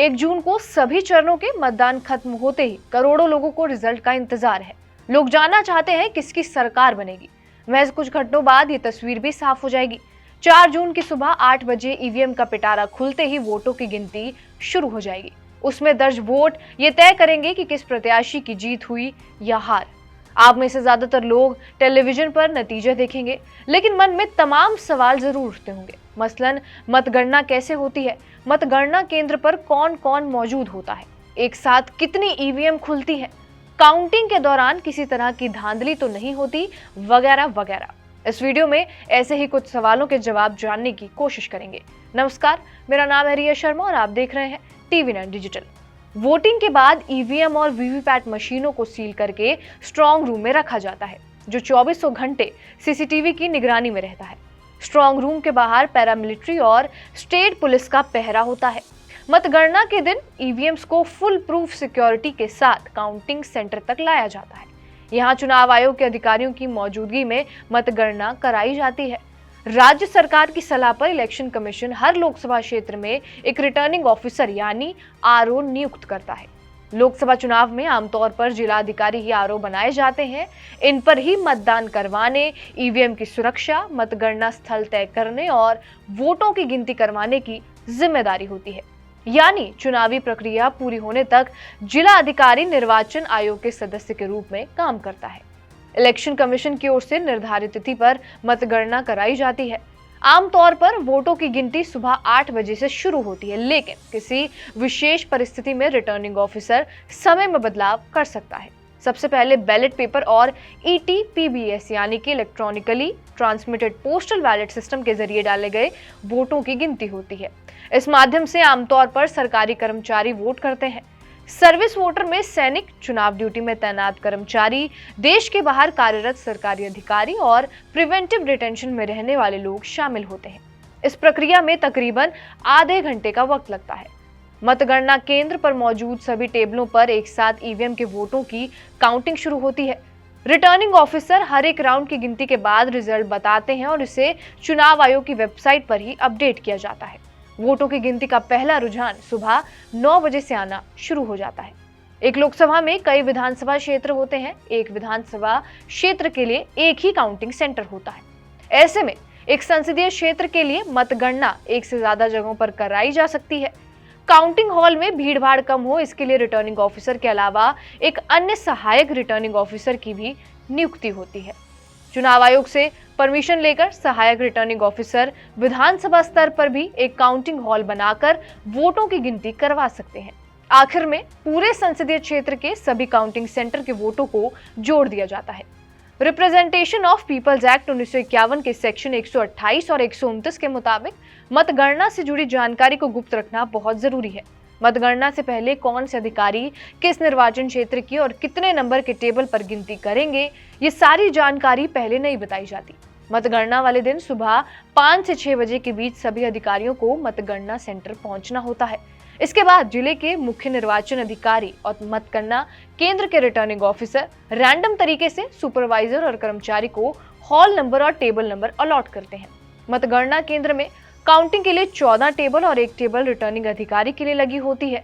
1 जून को सभी चरणों के मतदान खत्म होते ही करोड़ों लोगों को रिजल्ट का इंतजार है। लोग जानना चाहते हैं किसकी सरकार बनेगी। महज कुछ घंटों बाद ये तस्वीर भी साफ हो जाएगी। 4 जून की सुबह 8 बजे ईवीएम का पिटारा खुलते ही वोटों की गिनती शुरू हो जाएगी। उसमें दर्ज वोट ये तय करेंगे कि किस प्रत्याशी की जीत हुई या हार। आप में से ज्यादातर लोग टेलीविजन पर नतीजे देखेंगे, लेकिन मन में तमाम सवाल जरूर उठते होंगे। मसलन मतगणना कैसे होती है, मतगणना केंद्र पर कौन कौन मौजूद होता है, एक साथ कितनी ईवीएम खुलती है, काउंटिंग के दौरान किसी तरह की धांधली तो नहीं होती, वगैरह वगैरह। इस वीडियो में ऐसे ही कुछ सवालों के जवाब जानने की कोशिश करेंगे। नमस्कार, मेरा नाम है रिया शर्मा और आप देख रहे हैं TV9 डिजिटल। वोटिंग के बाद ईवीएम और वीवीपैट मशीनों को सील करके स्ट्रांग रूम में रखा जाता है, जो 2400 घंटे सीसीटीवी की निगरानी में रहता है। स्ट्रांग रूम के बाहर पैरामिलिट्री और स्टेट पुलिस का पहरा होता है। मतगणना के दिन ईवीएम्स को फुल प्रूफ सिक्योरिटी के साथ काउंटिंग सेंटर तक लाया जाता है। यहाँ चुनाव आयोग के अधिकारियों की मौजूदगी में मतगणना कराई जाती है। राज्य सरकार की सलाह पर इलेक्शन कमीशन हर लोकसभा क्षेत्र में एक रिटर्निंग ऑफिसर यानी आरओ नियुक्त करता है। लोकसभा चुनाव में आमतौर पर जिला अधिकारी ही आरओ बनाए जाते हैं। इन पर ही मतदान करवाने, ईवीएम की सुरक्षा, मतगणना स्थल तय करने और वोटों की गिनती करवाने की जिम्मेदारी होती है। यानी चुनावी प्रक्रिया पूरी होने तक जिला अधिकारी निर्वाचन आयोग के सदस्य के रूप में काम करता है। इलेक्शन कमीशन की ओर से निर्धारित तिथि पर मतगणना कराई जाती है। आमतौर पर वोटों की गिनती सुबह 8 बजे से शुरू होती है, लेकिन किसी विशेष परिस्थिति में रिटर्निंग ऑफिसर समय में बदलाव कर सकता है। सबसे पहले बैलेट पेपर और ETPBS यानी कि electronically transmitted postal ballot system के जरिए डाले गए वोटों की गिनती होती है। इस माध्यम से आमतौर पर सरकारी कर्मचारी वोट करते हैं। सर्विस वोटर में सैनिक, चुनाव ड्यूटी में तैनात कर्मचारी, देश के बाहर कार्यरत सरकारी अधिकारी और प्रिवेंटिव डिटेंशन में रहने वाले लोग शामिल होते हैं। इस प्रक्रिया में तकरीबन आधे घंटे का वक्त लगता है। मतगणना केंद्र पर मौजूद सभी टेबलों पर एक साथ ईवीएम के वोटों की काउंटिंग शुरू होती है। रिटर्निंग ऑफिसर हर एक राउंड की गिनती के बाद रिजल्ट बताते हैं और इसे चुनाव आयोग की वेबसाइट पर ही अपडेट किया जाता है। वोटों की गिनती का पहला रुझान सुबह 9 बजे से आना शुरू हो जाता है। एक लोकसभा में कई विधानसभा क्षेत्र होते हैं। एक विधानसभा क्षेत्र के लिए एक ही काउंटिंग सेंटर होता है। ऐसे में एक संसदीय क्षेत्र के लिए मतगणना एक से ज्यादा जगहों पर कराई जा सकती है। काउंटिंग हॉल में भीड़भाड़ कम हो, इसके लिए रिटर्निंग ऑफिसर के अलावा एक अन्य सहायक रिटर्निंग ऑफिसर की भी नियुक्ति होती है। चुनाव आयोग से परमिशन लेकर सहायक रिटर्निंग ऑफिसर विधानसभा स्तर पर भी एक काउंटिंग हॉल बनाकर वोटों की गिनती करवा सकते हैं। आखिर में पूरे संसदीय क्षेत्र के सभी काउंटिंग सेंटर के वोटों को जोड़ दिया जाता है। रिप्रेजेंटेशन ऑफ पीपल्स एक्ट 1951 के सेक्शन 128 और 129 के मुताबिक मतगणना से जुड़ी जानकारी को गुप्त रखना बहुत जरूरी है। मतगणना से पहले कौन से अधिकारी किस निर्वाचन क्षेत्र की और कितने नंबर के टेबल पर गिनती करेंगे, ये सारी जानकारी पहले नहीं बताई जाती। मतगणना वाले दिन सुबह 5 से 6 बजे के बीच सभी अधिकारियों को मतगणना सेंटर पहुंचना होता है। इसके बाद जिले के मुख्य निर्वाचन अधिकारी और मतगणना केंद्र के रिटर्निंग ऑफिसर रैंडम तरीके से सुपरवाइजर और कर्मचारी को हॉल नंबर और टेबल नंबर अलॉट करते हैं। मतगणना केंद्र में काउंटिंग के लिए 14 टेबल और एक टेबल रिटर्निंग अधिकारी के लिए लगी होती है।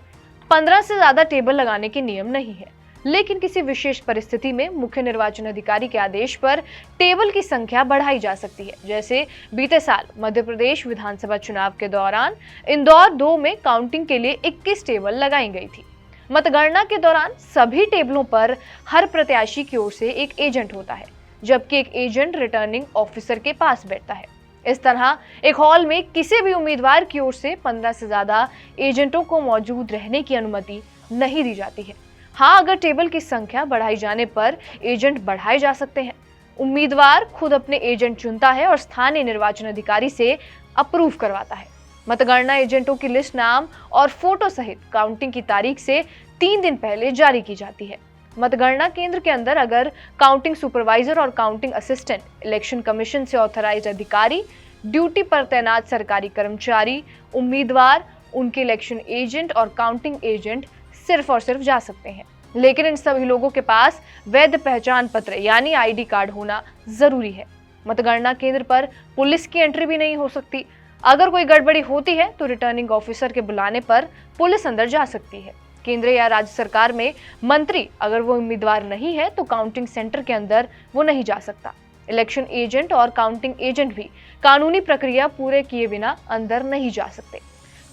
15 से ज्यादा टेबल लगाने के नियम नहीं है, लेकिन किसी विशेष परिस्थिति में मुख्य निर्वाचन अधिकारी के आदेश पर टेबल की संख्या बढ़ाई जा सकती है। जैसे बीते साल मध्य प्रदेश विधानसभा चुनाव के दौरान इंदौर 2 में काउंटिंग के लिए 21 टेबल लगाई गई थी। मतगणना के दौरान सभी टेबलों पर हर प्रत्याशी की ओर से एक एजेंट होता है, जबकि एक एजेंट रिटर्निंग ऑफिसर के पास बैठता है। इस तरह एक हॉल में किसी भी उम्मीदवार की ओर से 15 से ज्यादा एजेंटों को मौजूद रहने की अनुमति नहीं दी जाती है। हाँ, अगर टेबल की संख्या बढ़ाई जाने पर एजेंट बढ़ाए जा सकते हैं। उम्मीदवार खुद अपने एजेंट चुनता है और स्थानीय निर्वाचन अधिकारी से अप्रूव करवाता है। मतगणना एजेंटों की लिस्ट नाम और फोटो सहित काउंटिंग की तारीख से 3 दिन पहले जारी की जाती है। मतगणना केंद्र के अंदर अगर काउंटिंग सुपरवाइजर और काउंटिंग असिस्टेंट, इलेक्शन कमीशन से ऑथराइज्ड अधिकारी, ड्यूटी पर तैनात सरकारी कर्मचारी, उम्मीदवार, उनके इलेक्शन एजेंट और काउंटिंग एजेंट सिर्फ और सिर्फ जा सकते हैं। लेकिन इन सभी लोगों के पास वैध पहचान पत्र यानी ID कार्ड होना जरूरी है। मतगणना केंद्र पर पुलिस की एंट्री भी नहीं हो सकती। अगर कोई गड़बड़ी होती है तो रिटर्निंग ऑफिसर के बुलाने पर पुलिस अंदर जा सकती है। केंद्र या राज्य सरकार में मंत्री अगर वो उम्मीदवार नहीं है तो काउंटिंग सेंटर के अंदर वो नहीं जा सकता। इलेक्शन एजेंट और काउंटिंग एजेंट भी कानूनी प्रक्रिया पूरे किए बिना अंदर नहीं जा सकते।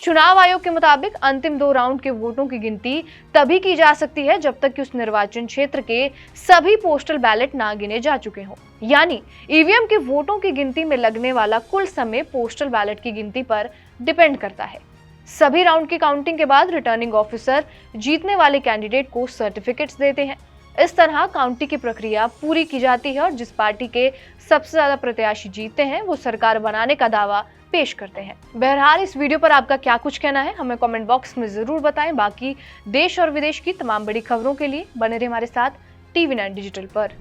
चुनाव आयोग के मुताबिक अंतिम 2 राउंड के वोटों की गिनती तभी की जा सकती है जब तक कि उस निर्वाचन क्षेत्र के सभी पोस्टल बैलेट ना गिने जा चुके हों। यानी ईवीएम के वोटों की गिनती में लगने वाला कुल समय पोस्टल बैलेट की गिनती पर डिपेंड करता है। सभी राउंड की काउंटिंग के बाद रिटर्निंग ऑफिसर जीतने वाले कैंडिडेट को सर्टिफिकेट्स देते हैं। इस तरह काउंटिंग की प्रक्रिया पूरी की जाती है और जिस पार्टी के सबसे ज्यादा प्रत्याशी जीतते हैं वो सरकार बनाने का दावा पेश करते हैं। बहरहाल इस वीडियो पर आपका क्या कुछ कहना है हमें कमेंट बॉक्स में जरूर बताएं। बाकी देश और विदेश की तमाम बड़ी खबरों के लिए बने रहे हमारे साथ TV9 डिजिटल पर।